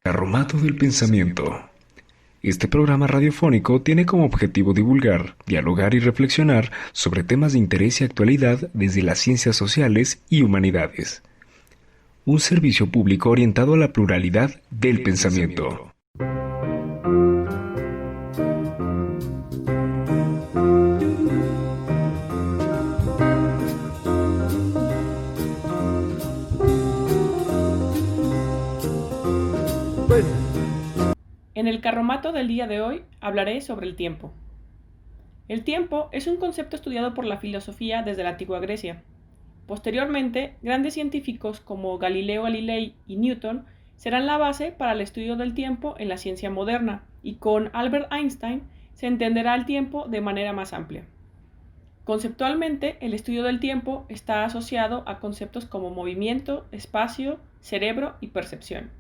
Carromato del Pensamiento. Este programa radiofónico tiene como objetivo divulgar, dialogar y reflexionar sobre temas de interés y actualidad desde las ciencias sociales y humanidades. Un servicio público orientado a la pluralidad del pensamiento. En el carromato del día de hoy hablaré sobre el tiempo. El tiempo es un concepto estudiado por la filosofía desde la antigua Grecia. Posteriormente, grandes científicos como Galileo Galilei y Newton serán la base para el estudio del tiempo en la ciencia moderna, y con Albert Einstein se entenderá el tiempo de manera más amplia. Conceptualmente, el estudio del tiempo está asociado a conceptos como movimiento, espacio, cerebro y percepción.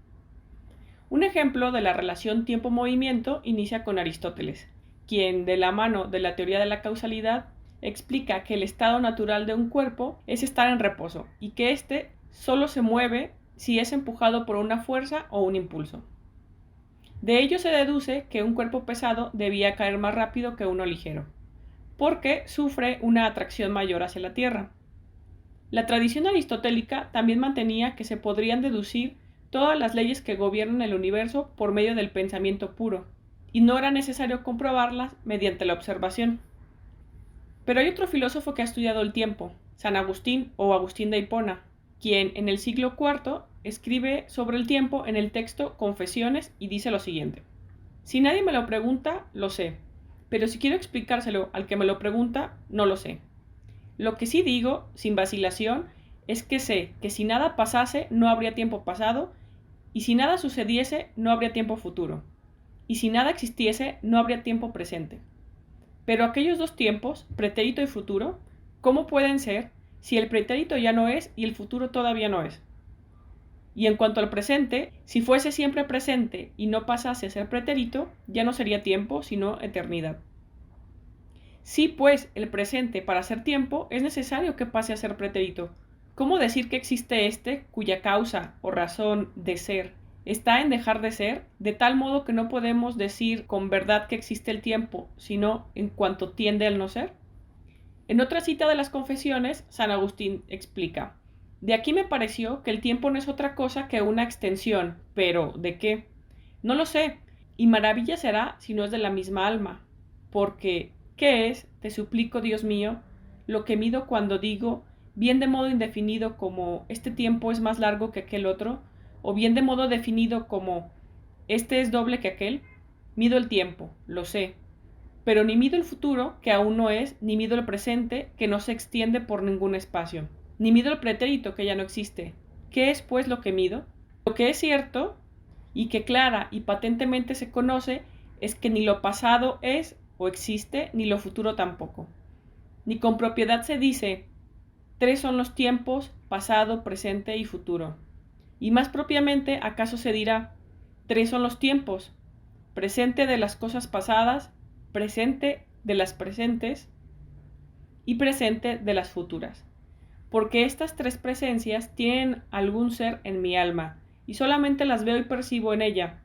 Un ejemplo de la relación tiempo-movimiento inicia con Aristóteles, quien, de la mano de la teoría de la causalidad, explica que el estado natural de un cuerpo es estar en reposo y que éste solo se mueve si es empujado por una fuerza o un impulso. De ello se deduce que un cuerpo pesado debía caer más rápido que uno ligero, porque sufre una atracción mayor hacia la Tierra. La tradición aristotélica también mantenía que se podrían deducir todas las leyes que gobiernan el universo por medio del pensamiento puro, y no era necesario comprobarlas mediante la observación. Pero hay otro filósofo que ha estudiado el tiempo, San Agustín o Agustín de Hipona, quien en el siglo IV escribe sobre el tiempo en el texto Confesiones y dice lo siguiente: si nadie me lo pregunta, lo sé, pero si quiero explicárselo al que me lo pregunta, no lo sé. Lo que sí digo, sin vacilación, es que sé que si nada pasase, no habría tiempo pasado, y si nada sucediese, no habría tiempo futuro, y si nada existiese, no habría tiempo presente. Pero aquellos dos tiempos, pretérito y futuro, ¿cómo pueden ser si el pretérito ya no es y el futuro todavía no es? Y en cuanto al presente, si fuese siempre presente y no pasase a ser pretérito, ya no sería tiempo, sino eternidad. Si, pues, el presente para ser tiempo es necesario que pase a ser pretérito, ¿cómo decir que existe éste cuya causa o razón de ser está en dejar de ser, de tal modo que no podemos decir con verdad que existe el tiempo, sino en cuanto tiende al no ser? En otra cita de las Confesiones, San Agustín explica: de aquí me pareció que el tiempo no es otra cosa que una extensión, pero ¿de qué? No lo sé, y maravilla será si no es de la misma alma, porque ¿qué es, te suplico, Dios mío, lo que mido cuando digo, bien de modo indefinido como este tiempo es más largo que aquel otro, o bien de modo definido como este es doble que aquel? Mido el tiempo, lo sé, pero ni mido el futuro, que aún no es, ni mido el presente, que no se extiende por ningún espacio, ni mido el pretérito, que ya no existe. ¿Qué es, pues, lo que mido? Lo que es cierto, y que clara y patentemente se conoce, es que ni lo pasado es o existe, ni lo futuro tampoco. Ni con propiedad se dice, tres son los tiempos, pasado, presente y futuro. Y más propiamente, ¿acaso se dirá, tres son los tiempos, presente de las cosas pasadas, presente de las presentes y presente de las futuras? Porque estas tres presencias tienen algún ser en mi alma, y solamente las veo y percibo en ella.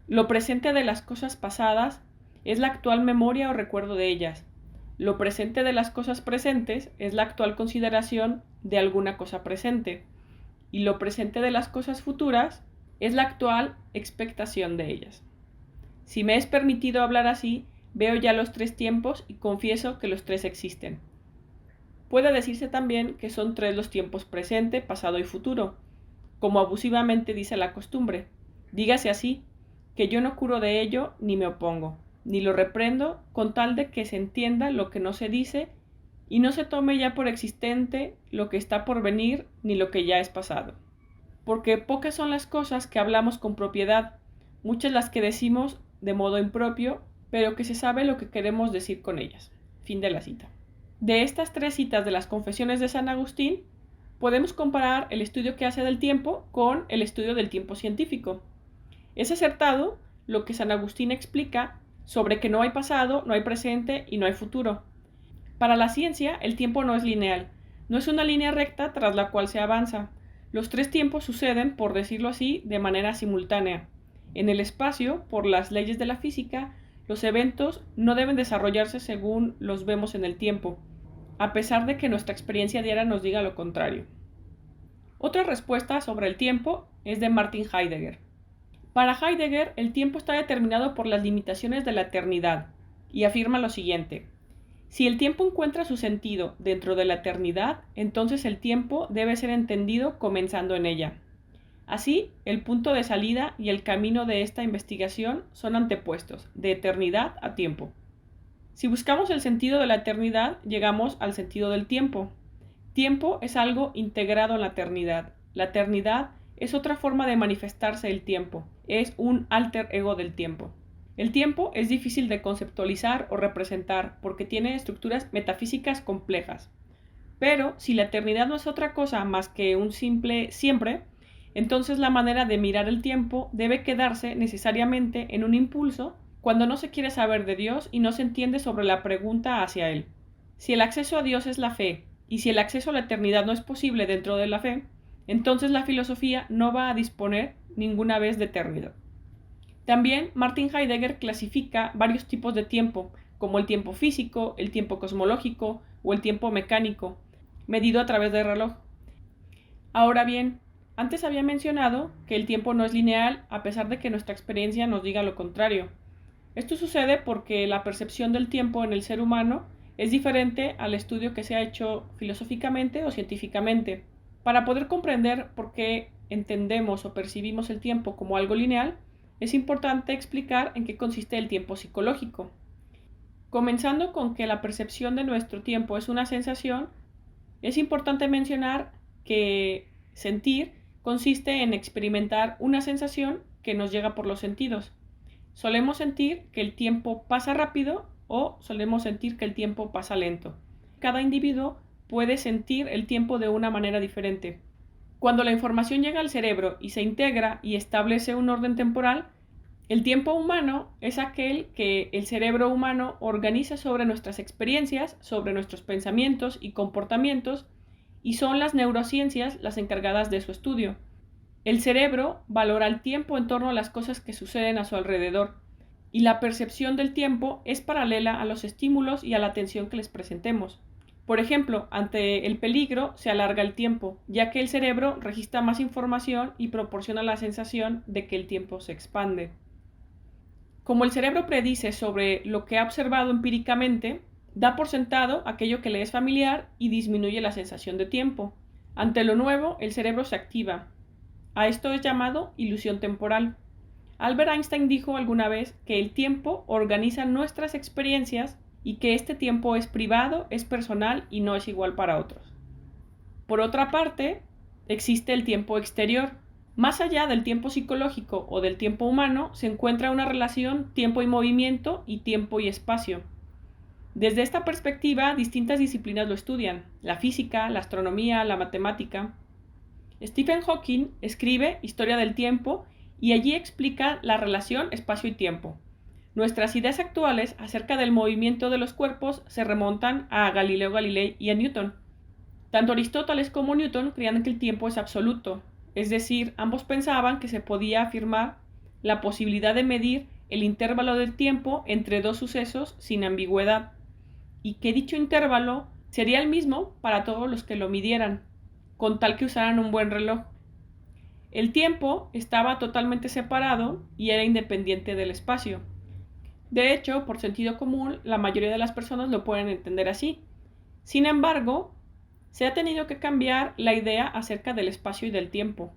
Lo presente de las cosas pasadas es la actual memoria o recuerdo de ellas. Lo presente de las cosas presentes es la actual consideración de alguna cosa presente. Y lo presente de las cosas futuras es la actual expectación de ellas. Si me es permitido hablar así, veo ya los tres tiempos y confieso que los tres existen. Puede decirse también que son tres los tiempos presente, pasado y futuro, como abusivamente dice la costumbre. Dígase así, que yo no curo de ello ni me opongo, ni lo reprendo, con tal de que se entienda lo que no se dice y no se tome ya por existente lo que está por venir ni lo que ya es pasado. Porque pocas son las cosas que hablamos con propiedad, muchas las que decimos de modo impropio, pero que se sabe lo que queremos decir con ellas. Fin de la cita. De estas tres citas de las Confesiones de San Agustín, podemos comparar el estudio que hace del tiempo con el estudio del tiempo científico. Es acertado lo que San Agustín explica sobre que no hay pasado, no hay presente y no hay futuro. Para la ciencia, el tiempo no es lineal, no es una línea recta tras la cual se avanza, Los tres tiempos suceden, por decirlo así, de manera simultánea. En el espacio, por las leyes de la física, los eventos no deben desarrollarse según los vemos en el tiempo, a pesar de que nuestra experiencia diaria nos diga lo contrario. Otra respuesta sobre el tiempo es de Martin Heidegger. Para Heidegger, el tiempo está determinado por las limitaciones de la eternidad, y afirma lo siguiente: si el tiempo encuentra su sentido dentro de la eternidad, entonces el tiempo debe ser entendido comenzando en ella. Así, el punto de salida y el camino de esta investigación son antepuestos, de eternidad a tiempo. Si buscamos el sentido de la eternidad, llegamos al sentido del tiempo. Tiempo es algo integrado en la eternidad. La eternidad es otra forma de manifestarse el tiempo, es un alter ego del tiempo. El tiempo es difícil de conceptualizar o representar porque tiene estructuras metafísicas complejas. Pero si la eternidad no es otra cosa más que un simple siempre, entonces la manera de mirar el tiempo debe quedarse necesariamente en un impulso cuando no se quiere saber de Dios y no se entiende sobre la pregunta hacia Él. Si el acceso a Dios es la fe, y si el acceso a la eternidad no es posible dentro de la fe, entonces la filosofía no va a disponer ninguna vez de eternidad. También Martin Heidegger clasifica varios tipos de tiempo, como el tiempo físico, el tiempo cosmológico o el tiempo mecánico, medido a través del reloj. Ahora bien, antes había mencionado que el tiempo no es lineal a pesar de que nuestra experiencia nos diga lo contrario. Esto sucede porque la percepción del tiempo en el ser humano es diferente al estudio que se ha hecho filosóficamente o científicamente. Para poder comprender por qué entendemos o percibimos el tiempo como algo lineal, es importante explicar en qué consiste el tiempo psicológico. Comenzando con que la percepción de nuestro tiempo es una sensación, es importante mencionar que sentir consiste en experimentar una sensación que nos llega por los sentidos. Solemos sentir que el tiempo pasa rápido o solemos sentir que el tiempo pasa lento. Cada individuo puede sentir el tiempo de una manera diferente. Cuando la información llega al cerebro y se integra y establece un orden temporal, el tiempo humano es aquel que el cerebro humano organiza sobre nuestras experiencias, sobre nuestros pensamientos y comportamientos, y son las neurociencias las encargadas de su estudio. El cerebro valora el tiempo en torno a las cosas que suceden a su alrededor, y la percepción del tiempo es paralela a los estímulos y a la atención que les presentemos. Por ejemplo, ante el peligro se alarga el tiempo, ya que el cerebro registra más información y proporciona la sensación de que el tiempo se expande. Como el cerebro predice sobre lo que ha observado empíricamente, da por sentado aquello que le es familiar y disminuye la sensación de tiempo. Ante lo nuevo, el cerebro se activa. A esto es llamado ilusión temporal. Albert Einstein dijo alguna vez que el tiempo organiza nuestras experiencias y que este tiempo es privado, es personal y no es igual para otros. Por otra parte, existe el tiempo exterior. Más allá del tiempo psicológico o del tiempo humano, se encuentra una relación tiempo y movimiento y tiempo y espacio. Desde esta perspectiva, distintas disciplinas lo estudian: la física, la astronomía, la matemática. Stephen Hawking escribe Historia del tiempo y allí explica la relación espacio y tiempo. Nuestras ideas actuales acerca del movimiento de los cuerpos se remontan a Galileo Galilei y a Newton. Tanto Aristóteles como Newton creían que el tiempo es absoluto, es decir, ambos pensaban que se podía afirmar la posibilidad de medir el intervalo del tiempo entre dos sucesos sin ambigüedad, y que dicho intervalo sería el mismo para todos los que lo midieran, con tal que usaran un buen reloj. El tiempo estaba totalmente separado y era independiente del espacio. De hecho, por sentido común, la mayoría de las personas lo pueden entender así. Sin embargo, se ha tenido que cambiar la idea acerca del espacio y del tiempo.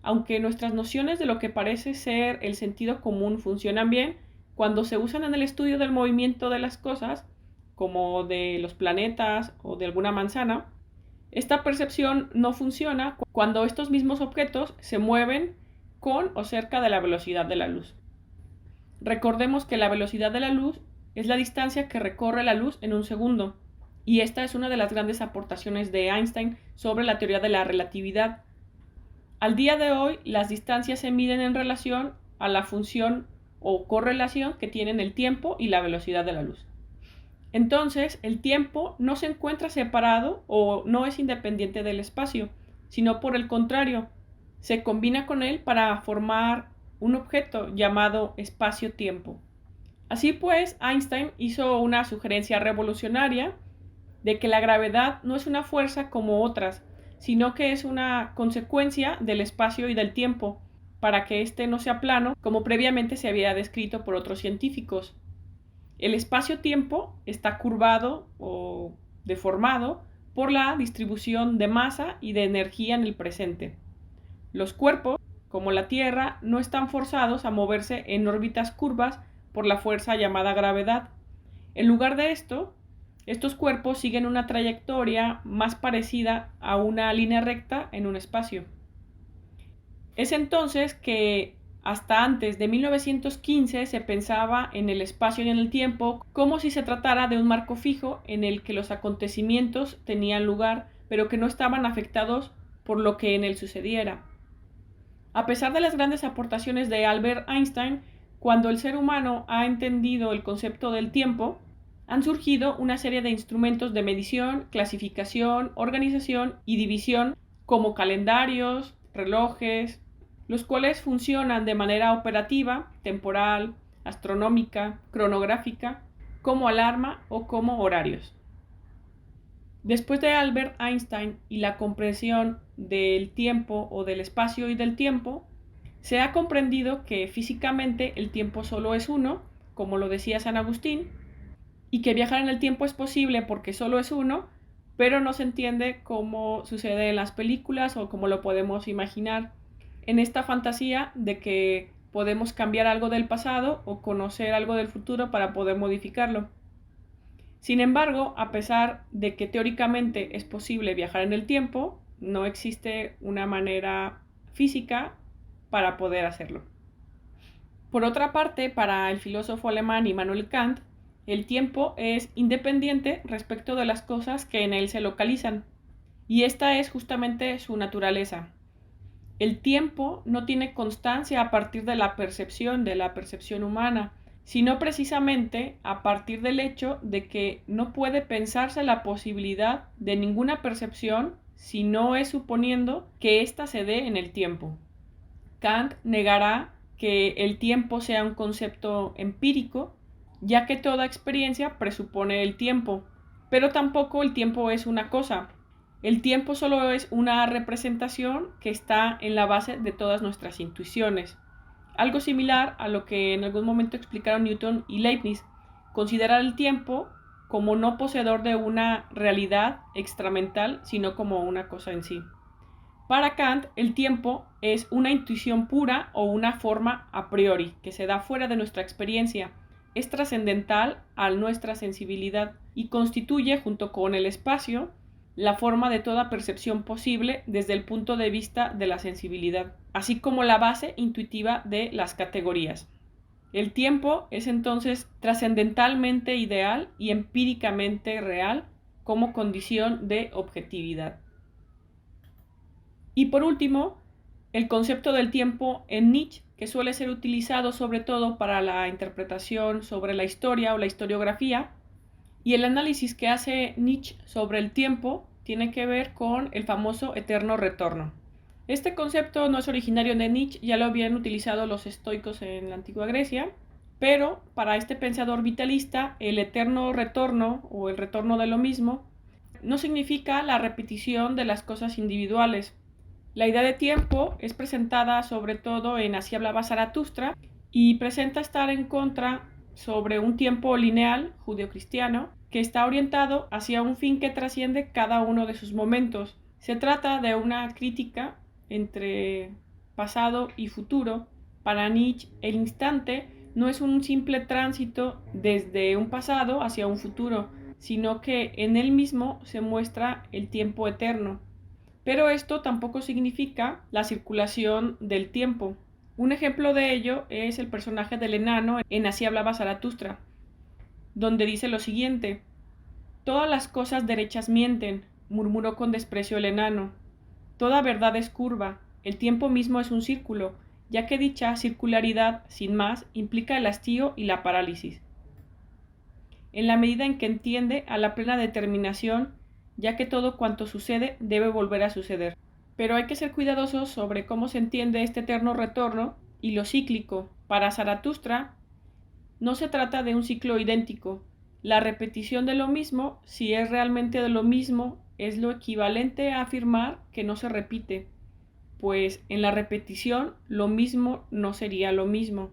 Aunque nuestras nociones de lo que parece ser el sentido común funcionan bien, cuando se usan en el estudio del movimiento de las cosas, como de los planetas o de alguna manzana, esta percepción no funciona cuando estos mismos objetos se mueven con o cerca de la velocidad de la luz. Recordemos que la velocidad de la luz es la distancia que recorre la luz en un segundo, y esta es una de las grandes aportaciones de Einstein sobre la teoría de la relatividad. Al día de hoy, las distancias se miden en relación a la función o correlación que tienen el tiempo y la velocidad de la luz. Entonces, el tiempo no se encuentra separado o no es independiente del espacio, sino por el contrario, se combina con él para formar un objeto llamado espacio-tiempo. Así pues, Einstein hizo una sugerencia revolucionaria de que la gravedad no es una fuerza como otras, sino que es una consecuencia del espacio y del tiempo, para que éste no sea plano, como previamente se había descrito por otros científicos. El espacio-tiempo está curvado o deformado por la distribución de masa y de energía en el presente. Los cuerpos, como la Tierra, no están forzados a moverse en órbitas curvas por la fuerza llamada gravedad. En lugar de esto, estos cuerpos siguen una trayectoria más parecida a una línea recta en un espacio. Es entonces que hasta antes de 1915 se pensaba en el espacio y en el tiempo como si se tratara de un marco fijo en el que los acontecimientos tenían lugar, pero que no estaban afectados por lo que en él sucediera. A pesar de las grandes aportaciones de Albert Einstein, cuando el ser humano ha entendido el concepto del tiempo, han surgido una serie de instrumentos de medición, clasificación, organización y división, como calendarios, relojes, los cuales funcionan de manera operativa, temporal, astronómica, cronográfica, como alarma o como horarios. Después de Albert Einstein y la comprensión del tiempo o del espacio y del tiempo, se ha comprendido que físicamente el tiempo solo es uno, como lo decía San Agustín, y que viajar en el tiempo es posible porque solo es uno, pero no se entiende cómo sucede en las películas o cómo lo podemos imaginar en esta fantasía de que podemos cambiar algo del pasado o conocer algo del futuro para poder modificarlo. Sin embargo, a pesar de que teóricamente es posible viajar en el tiempo, no existe una manera física para poder hacerlo. Por otra parte, para el filósofo alemán Immanuel Kant, el tiempo es independiente respecto de las cosas que en él se localizan, y esta es justamente su naturaleza. El tiempo no tiene constancia a partir de la percepción humana, sino precisamente a partir del hecho de que no puede pensarse la posibilidad de ninguna percepción si no es suponiendo que ésta se dé en el tiempo. Kant negará que el tiempo sea un concepto empírico, ya que toda experiencia presupone el tiempo, pero tampoco el tiempo es una cosa. El tiempo solo es una representación que está en la base de todas nuestras intuiciones. Algo similar a lo que en algún momento explicaron Newton y Leibniz, considerar el tiempo como no poseedor de una realidad extramental, sino como una cosa en sí. Para Kant, el tiempo es una intuición pura o una forma a priori, que se da fuera de nuestra experiencia, es trascendental a nuestra sensibilidad y constituye, junto con el espacio, la forma de toda percepción posible desde el punto de vista de la sensibilidad, así como la base intuitiva de las categorías. El tiempo es entonces trascendentalmente ideal y empíricamente real como condición de objetividad. Y por último, el concepto del tiempo en Nietzsche, que suele ser utilizado sobre todo para la interpretación sobre la historia o la historiografía, y el análisis que hace Nietzsche sobre el tiempo tiene que ver con el famoso eterno retorno. Este concepto no es originario de Nietzsche, ya lo habían utilizado los estoicos en la antigua Grecia, pero para este pensador vitalista, el eterno retorno o el retorno de lo mismo no significa la repetición de las cosas individuales. La idea de tiempo es presentada sobre todo en Así hablaba Zaratustra y presenta estar en contra sobre un tiempo lineal judeocristiano que está orientado hacia un fin que trasciende cada uno de sus momentos. Se trata de una crítica entre pasado y futuro. Para Nietzsche, el instante no es un simple tránsito desde un pasado hacia un futuro, sino que en él mismo se muestra el tiempo eterno. Pero esto tampoco significa la circulación del tiempo. Un ejemplo de ello es el personaje del enano en Así hablaba Zaratustra, donde dice lo siguiente: todas las cosas derechas mienten, murmuró con desprecio el enano. Toda verdad es curva, el tiempo mismo es un círculo, ya que dicha circularidad, sin más, implica el hastío y la parálisis. En la medida en que entiende a la plena determinación, ya que todo cuanto sucede debe volver a suceder. pero hay que ser cuidadosos sobre cómo se entiende este eterno retorno y lo cíclico. Para Zaratustra, no se trata de un ciclo idéntico. La repetición de lo mismo, si es realmente de lo mismo, es lo equivalente a afirmar que no se repite, pues en la repetición lo mismo no sería lo mismo.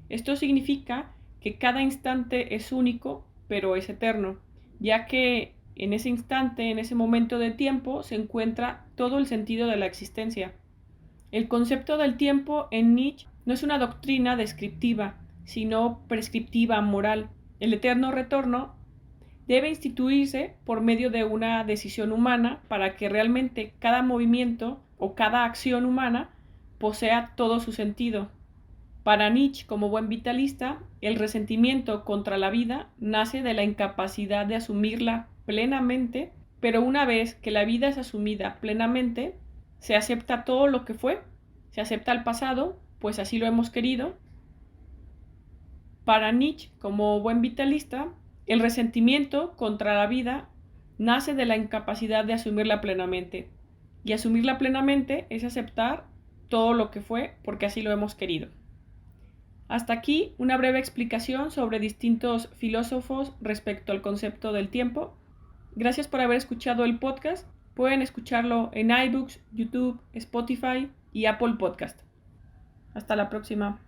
Esto significa que cada instante es único, pero es eterno, ya que en ese instante, en ese momento de tiempo, se encuentra todo el sentido de la existencia. El concepto del tiempo en Nietzsche no es una doctrina descriptiva, sino prescriptiva moral. El eterno retorno debe instituirse por medio de una decisión humana para que realmente cada movimiento o cada acción humana posea todo su sentido. Para Nietzsche, como buen vitalista, el resentimiento contra la vida nace de la incapacidad de asumirla plenamente, pero una vez que la vida es asumida plenamente, se acepta todo lo que fue, se acepta el pasado, pues así lo hemos querido. Para Nietzsche, como buen vitalista, el resentimiento contra la vida nace de la incapacidad de asumirla plenamente. Y asumirla plenamente es aceptar todo lo que fue porque así lo hemos querido. Hasta aquí una breve explicación sobre distintos filósofos respecto al concepto del tiempo. Gracias por haber escuchado el podcast. Pueden escucharlo en iBooks, YouTube, Spotify y Apple Podcast. Hasta la próxima.